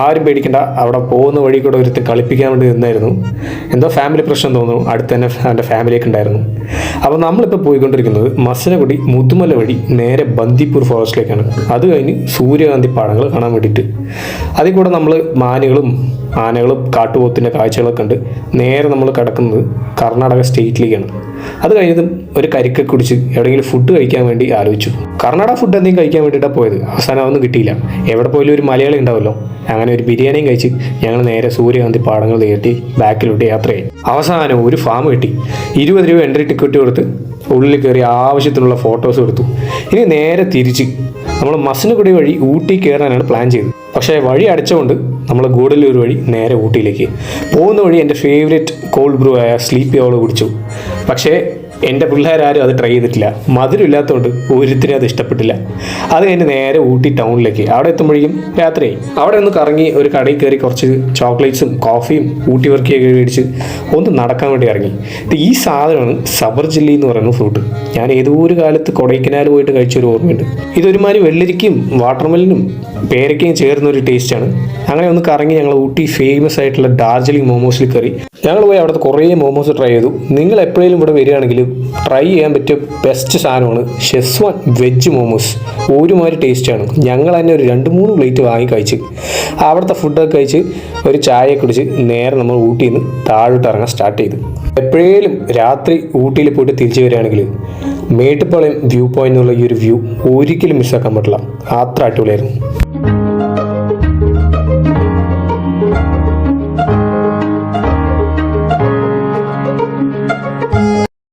ആരും പേടിക്കണ്ട, അവിടെ പോകുന്ന വഴി കൂടെ ഒരുത്ത് കളിപ്പിക്കാൻ വേണ്ടി നിന്നായിരുന്നു. എന്തോ ഫാമിലി പ്രശ്നം തോന്നുന്നു, അടുത്ത് തന്നെ അവൻ്റെ ഫാമിലിയൊക്കെ ഉണ്ടായിരുന്നു. അപ്പോൾ നമ്മളിപ്പോൾ പോയിക്കൊണ്ടിരിക്കുന്നത് മസനഗുഡി മുതുമല വഴി നേരെ ബന്ദിപ്പൂർ ഫോറസ്റ്റിലേക്കാണ്. അത് കഴിഞ്ഞ് സൂര്യകാന്തി പാടങ്ങൾ കാണാൻ വേണ്ടിയിട്ട്. അതിൽ കൂടെ നമ്മൾ മാനുകളും ആനകളും കാട്ടുപോത്തിൻ്റെ കാഴ്ചകളൊക്കെ ഉണ്ട്. നേരെ നമ്മൾ കിടക്കുന്നത് കർണാടക സ്റ്റേറ്റിലേക്കാണ്. അത് കഴിഞ്ഞതും ഒരു കരിക്ക കുടിച്ച് എവിടെയെങ്കിലും ഫുഡ് കഴിക്കാൻ വേണ്ടി ആലോചിച്ചു. കർണാടക ഫുഡ് എന്തെങ്കിലും കഴിക്കാൻ വേണ്ടിയിട്ടാണ് പോയത്. അവസാനം അതൊന്നും കിട്ടിയില്ല. എവിടെ പോയാലും ഒരു മലയാളി ഉണ്ടാവുമല്ലോ. അങ്ങനെ ഒരു ബിരിയാണിയും കഴിച്ച് ഞങ്ങൾ നേരെ സൂര്യകാന്തി പാടങ്ങൾ തേട്ടി ബാക്കിലോട്ട് യാത്രയായി. അവസാനം ഒരു ഫാം കിട്ടി. 20 രൂപ എൻട്രി ടിക്കറ്റ് കൊടുത്ത് ഉള്ളിൽ കയറി ആവശ്യത്തിനുള്ള ഫോട്ടോസ് എടുത്തു. ഇനി നേരെ തിരിച്ച് നമ്മൾ മസനഗുഡി വഴി ഊട്ടി കയറാനാണ് പ്ലാൻ ചെയ്തത്. പക്ഷേ വഴി അടച്ചുകൊണ്ട് നമ്മൾ ഗൂഡല്ലൂർ വഴി നേരെ ഊട്ടിയിലേക്ക് പോകുന്ന വഴി എൻ്റെ ഫേവറേറ്റ് കോൾഡ് ബ്രൂ ആയ സ്ലീപ്പി ഓൾ കുടിച്ചു. പക്ഷേ എൻ്റെ പിള്ളേരാരും അത് ട്രൈ ചെയ്തിട്ടില്ല. മധുരം ഇല്ലാത്തതുകൊണ്ട് ഒരുത്തിനും അത് ഇഷ്ടപ്പെട്ടില്ല. അത് കഴിഞ്ഞ് നേരെ ഊട്ടി ടൗണിലേക്ക്. അവിടെ എത്തുമ്പോഴേക്കും രാത്രിയായി. അവിടെ ഒന്ന് കറങ്ങി ഒരു കടയിൽ കയറി കുറച്ച് ചോക്ലേറ്റ്സും കോഫിയും ഊട്ടി വർക്കിയൊക്കെ മേടിച്ച് ഒന്ന് നടക്കാൻ വേണ്ടി ഇറങ്ങി. ഈ സാധനമാണ് സബർജില്ലി എന്ന് പറയുന്ന ഫ്രൂട്ട്. ഞാൻ ഏതോ ഒരു കാലത്ത് കൊടൈക്കനാൽ പോയിട്ട് കഴിച്ചൊരു ഓർമ്മയുണ്ട്. ഇതൊരുമാതിരി വെള്ളരിക്കും വാട്ടർമെലിനും പേരയ്ക്കയും ചേർന്ന ഒരു ടേസ്റ്റാണ്. അങ്ങനെ ഒന്ന് കറങ്ങി ഞങ്ങൾ ഊട്ടി ഫേമസ് ആയിട്ടുള്ള ഡാർജിലിംഗ് മോമോസിൽ കയറി. ഞങ്ങൾ പോയി അവിടുത്തെ കുറേ മോമോസ് ട്രൈ ചെയ്തു. നിങ്ങൾ എപ്പോഴെങ്കിലും ഇവിടെ വരികയാണെങ്കിൽ ട്രൈ ചെയ്യാൻ പറ്റിയ ബെസ്റ്റ് സാധനമാണ് ഷെസ്വാൻ വെജ് മോമോസ്. ഒരുമാതിരി ടേസ്റ്റാണ്. ഞങ്ങൾ തന്നെ ഒരു 2-3 പ്ലേറ്റ് വാങ്ങി കഴിച്ച് അവിടുത്തെ ഫുഡൊക്കെ കഴിച്ച് ഒരു ചായ കുടിച്ച് നേരെ നമ്മൾ ഊട്ടിയിൽ നിന്ന് താഴോട്ട് ഇറങ്ങാൻ സ്റ്റാർട്ട് ചെയ്തു. എപ്പോഴേലും രാത്രി ഊട്ടിയിൽ പോയിട്ട് തിരിച്ചു വരികയാണെങ്കിൽ മേട്ടുപ്പാളയം വ്യൂ പോയിന്റ് എന്നുള്ള ഈ ഒരു വ്യൂ ഒരിക്കലും മിസ്സാക്കാൻ പറ്റില്ല. അത്ര അടിപൊളിയായിരുന്നു.